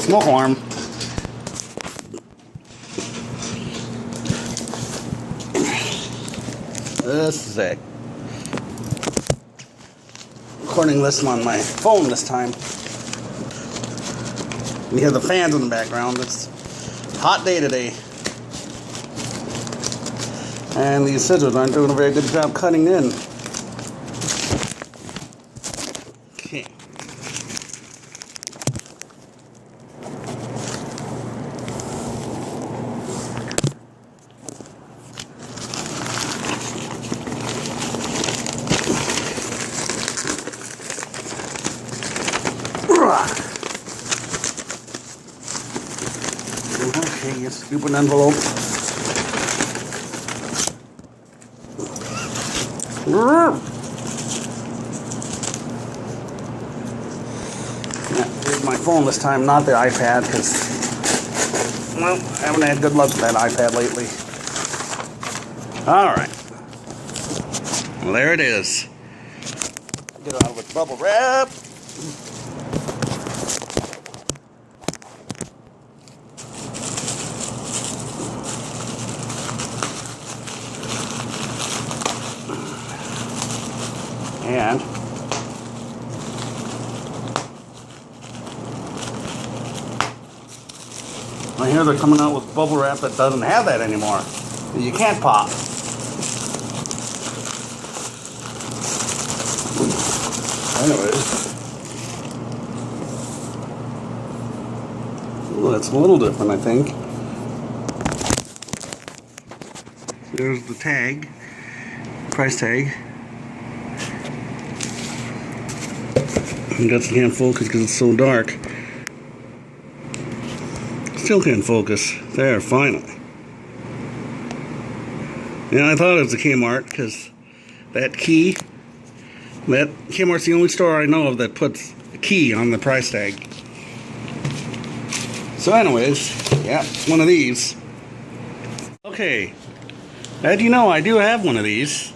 smoke alarm. This is a recording this on my phone this time. You hear the fans in the background. It's a hot day today. And these scissors aren't doing a very good job cutting in. Okay. Okay, a stupid envelope. Here's my phone this time, not the iPad, because, well, I haven't had good luck with that iPad lately. Alright. Well, there it is. Get it out with bubble wrap. And I hear they're coming out with bubble wrap that doesn't have that anymore. You can't pop. Anyways. Ooh, that's a little different, I think. There's the tag. Price tag. Guts can't focus because it's so dark. Still can't focus. There, finally. Yeah, I thought it was a Kmart because that Kmart's the only store I know of that puts a key on the price tag. So anyways, yeah, it's one of these. Okay, as you know, I do have one of these.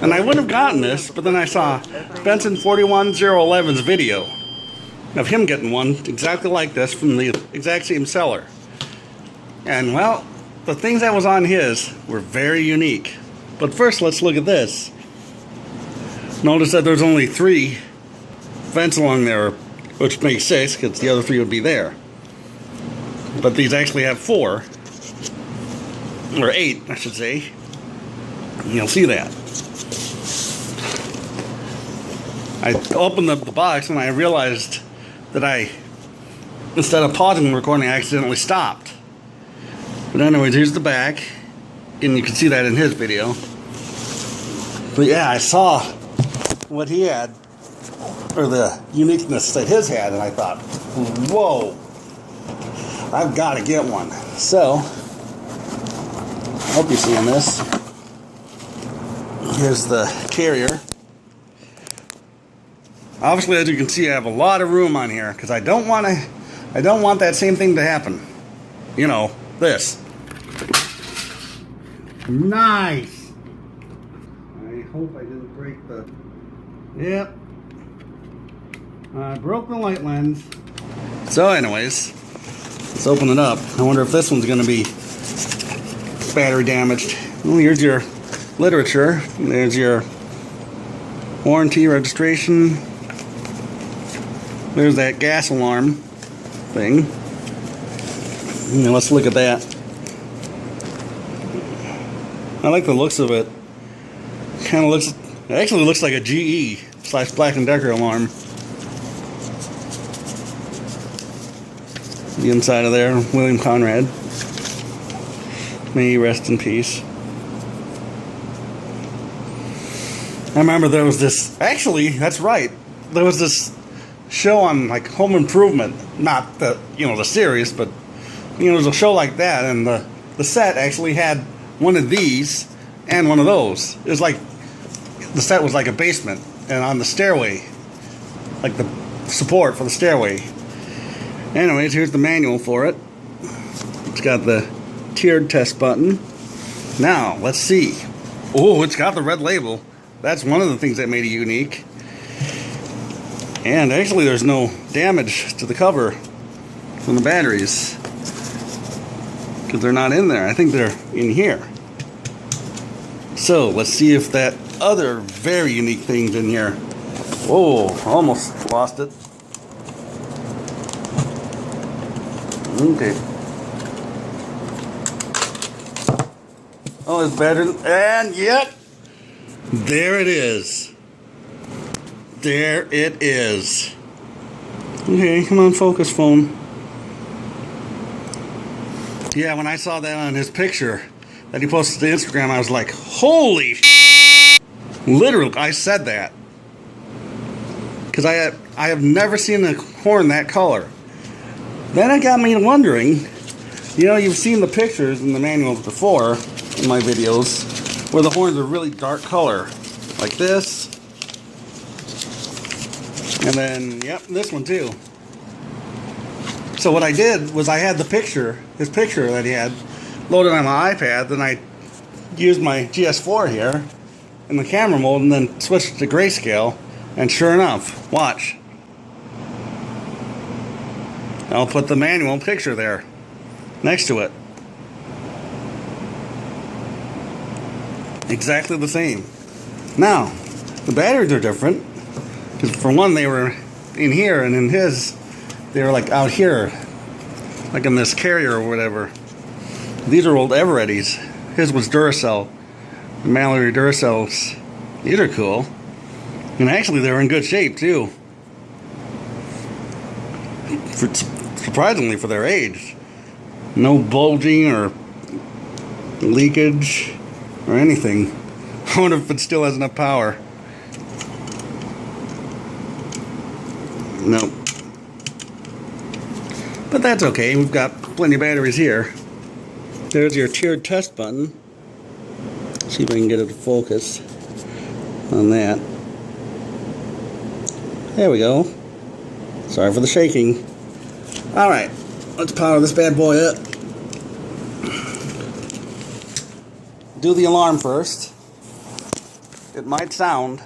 And I would have gotten this, but then I saw Benson 41011's video of him getting one exactly like this from the exact same seller. And well, the things that was on his were very unique. But first, let's look at this. Notice that there's only 3 vents along there, which makes 6 because the other 3 would be there. But these actually have 4, or 8, I should say. And you'll see that. I opened up the box and I realized that instead of pausing the recording, I accidentally stopped. But anyways, here's the back. And you can see that in his video. But yeah, I saw what he had, or the uniqueness that his had, and I thought, whoa, I've got to get one. So, I hope you're seeing this. Here's the carrier. Obviously, as you can see, I have a lot of room on here because I don't want that same thing to happen. You know, this. Nice. I hope I didn't break the. Yep. I broke the light lens. So, anyways, let's open it up. I wonder if this one's going to be battery damaged. Well, here's your literature. There's your warranty registration. There's that gas alarm thing. Now let's look at that. I like the looks of it. It actually looks like a GE / Black & Decker alarm. The inside of there, William Conrad. May he rest in peace. I remember there was this, actually, that's right, there was this show on like Home Improvement, not the the series, but there was a show like that, and the set actually had one of these and one of those. It was like the set was like a basement, and on the stairway, like the support for the stairway. Anyways, here's the manual for it. It's got the tiered test button. Now let's see. Oh, it's got the red label. That's one of the things that made it unique. And actually there's no damage to the cover. from the batteries. Because they're not in there. I think they're in here. So, let's see if that other very unique thing's in here. Whoa, almost lost it. Okay. Oh, it's better. And yep, there it is. There it is. Okay, come on, focus, phone. Yeah, when I saw that on his picture that he posted to Instagram, I was like, holy sh**. Literally, I said that. Because I have never seen a horn that color. Then it got me wondering, you know, you've seen the pictures in the manuals before, in my videos, where the horns are really dark color. Like this. And then, yep, this one too. So what I did was I had the picture, his picture that he had, loaded on my iPad, then I used my GS4 here in the camera mode and then switched to grayscale, and sure enough, watch. I'll put the manual picture there next to it. Exactly the same. Now, the batteries are different, because for one they were in here, and in his they were like out here, like in this carrier or whatever. These are old Everetys. His was Duracell, Mallory Duracells. These are cool, and actually they were in good shape too. Surprisingly for their age, no bulging or leakage or anything. I wonder if it still has enough power. Nope. But that's okay, we've got plenty of batteries here. There's your tiered test button. See if I can get it to focus on that. There we go. Sorry for the shaking. Alright, let's power this bad boy up. Do the alarm first. It might sound,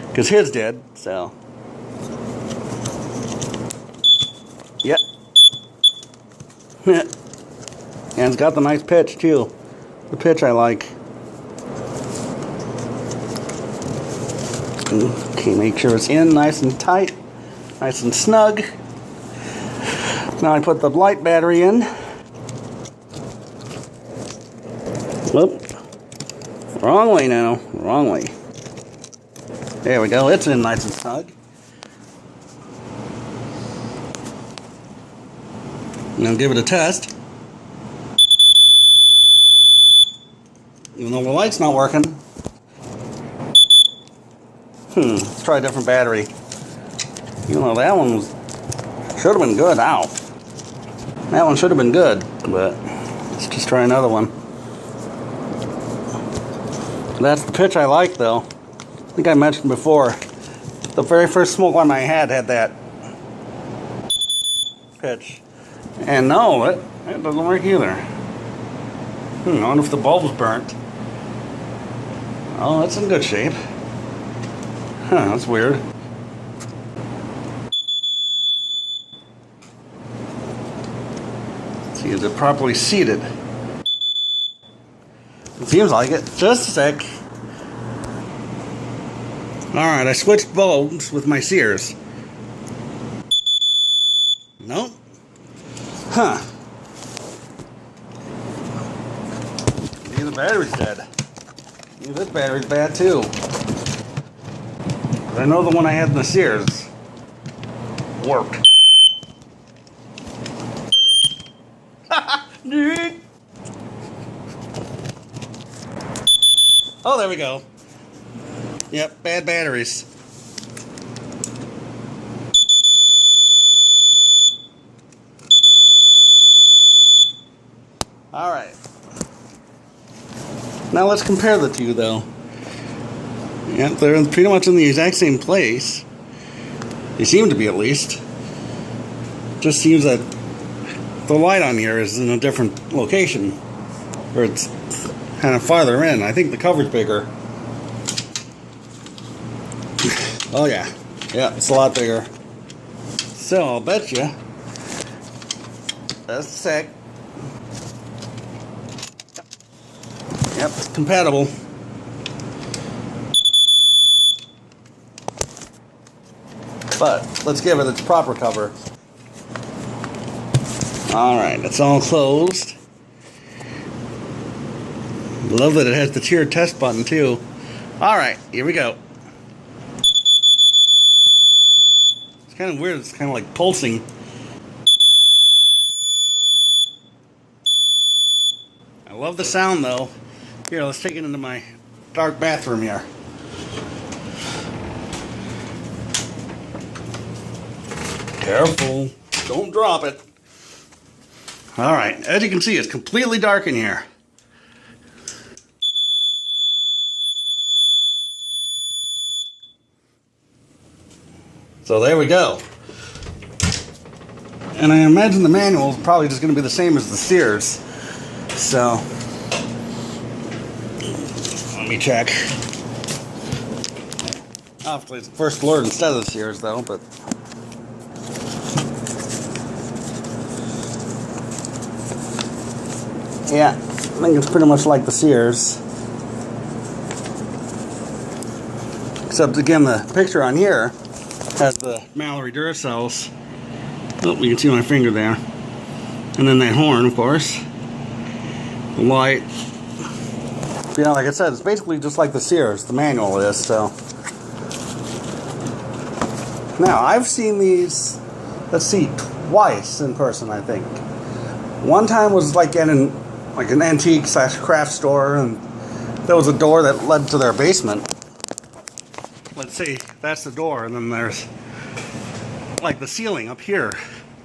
because his did, so. Yep. And it's got the nice pitch too. The pitch I like. Okay, make sure it's in nice and tight, nice and snug. Now I put the light battery in. Whoop. Wrong way now. Wrong way. There we go. It's in nice and snug. Now give it a test. Even though the light's not working. Let's try a different battery. Even though that one should have been good. Ow. That one should have been good, but let's just try another one. That's the pitch I like, though. I think I mentioned before, the very first smoke one I had that pitch. And no, it doesn't work either. I wonder if the bulb's burnt. Oh, that's in good shape. Huh, that's weird. Let's see, is it properly seated? It seems like it. Just a sec. Alright, I switched bulbs with my Sears. Nope. Huh. Maybe the battery's dead. Maybe this battery's bad too. I know the one I had in the Sears worked. Oh, there we go. Yep, bad batteries. Alright. Now let's compare the two, though. Yep, they're pretty much in the exact same place. They seem to be, at least. Just seems that the light on here is in a different location. Or it's kind of farther in. I think the cover's bigger. Oh yeah. Yeah, it's a lot bigger. So I'll bet you Just a sec. Yep, it's compatible. But let's give it its proper cover. Alright, it's all closed. Love that it has the tiered test button too. Alright, here we go. It's kind of weird, it's kind of like pulsing. I love the sound though. Here, let's take it into my dark bathroom here. Careful, don't drop it. Alright, as you can see, it's completely dark in here. So there we go. And I imagine the manual is probably just going to be the same as the Sears. So, let me check. Obviously it's First Alert instead of the Sears though, but... yeah, I think it's pretty much like the Sears. Except again, the picture on here has the Mallory Duracells. Oh, you can see my finger there. And then that horn, of course. The light. Yeah, like I said, it's basically just like the Sears, the manual is, so. Now, I've seen these, let's see, twice in person, I think. One time was like in an antique / craft store, and there was a door that led to their basement. Let's see, that's the door, and then there's like the ceiling up here,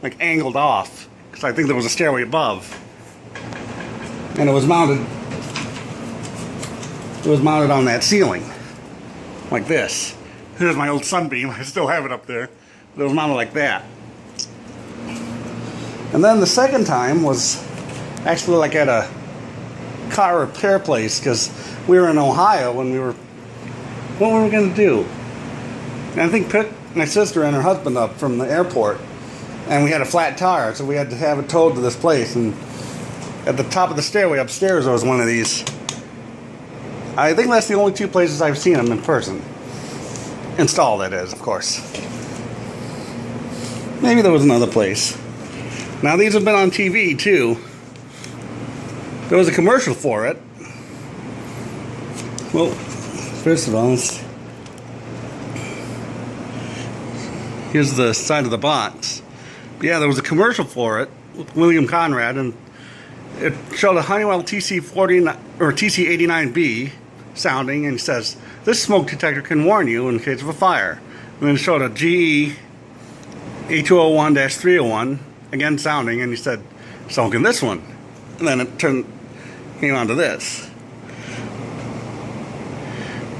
like angled off, because I think there was a stairway above, and it was mounted on that ceiling, like this. Here's my old Sunbeam, I still have it up there. It was mounted like that. And then the second time was actually like at a car repair place, because we were in Ohio when we were, what were we going to do? And I think picked my sister and her husband up from the airport, and we had a flat tire, so we had to have it towed to this place, and at the top of the stairway upstairs there was one of these. I think that's the only two places I've seen them in person. Installed, that is, of course. Maybe there was another place. Now these have been on TV too. There was a commercial for it. Well, first of all, here's the side of the box. Yeah, there was a commercial for it with William Conrad, and it showed a Honeywell TC49 or TC89B sounding, and it says, "This smoke detector can warn you in case of a fire." And then it showed a GE A201-301 again sounding, and he said, "So can this one." And then it came on to this.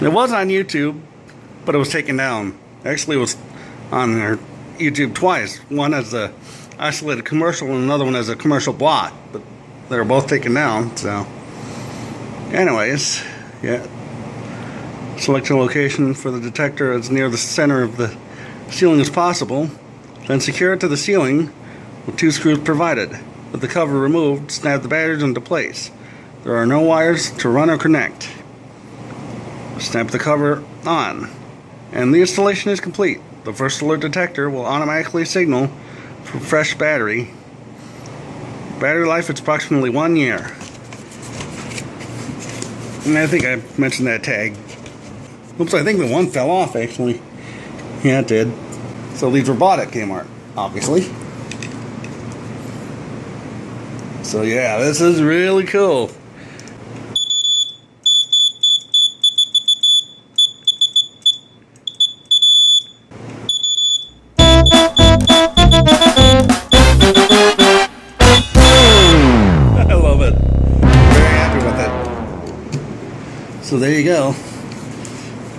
It was on YouTube, but it was taken down. Actually, it was on their YouTube twice. One as a isolated commercial and another one as a commercial block, but they were both taken down. So, anyways, yeah. Select a location for the detector as near the center of the ceiling as possible. Then secure it to the ceiling with 2 screws provided. With the cover removed, snap the batteries into place. There are no wires to run or connect. Snap the cover on, and the installation is complete. The First Alert detector will automatically signal for fresh battery. Battery life is approximately 1 year. And I think I mentioned that tag. Oops, I think the one fell off actually. Yeah, it did. So these were bought at Kmart, obviously. So yeah, this is really cool. I love it. Very happy with it. So there you go.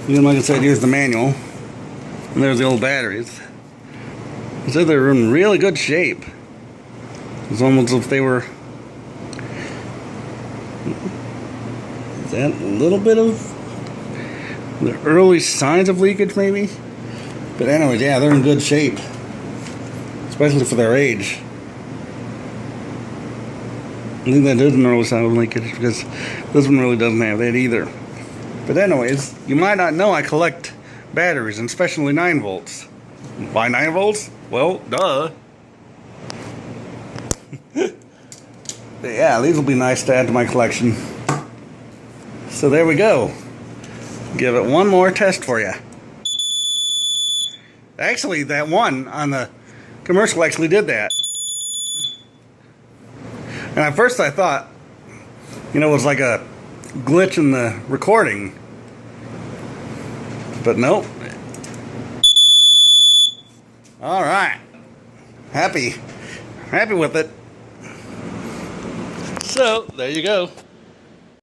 Again, like I said, here's the manual. And there's the old batteries. It said they were in really good shape. It's almost as if they were... Is that a little bit of the early signs of leakage, maybe? But anyways, yeah, they're in good shape. Especially for their age. think that doesn't really sound like it because this one really doesn't have that either. But anyways, you might not know I collect batteries, and especially 9 volts. Why 9 volts? Well, duh. But yeah, these will be nice to add to my collection. So there we go. Give it one more test for you. Actually, that one on the commercial actually did that. And at first I thought, you know, it was like a glitch in the recording. But nope. Alright. Happy with it. So, there you go.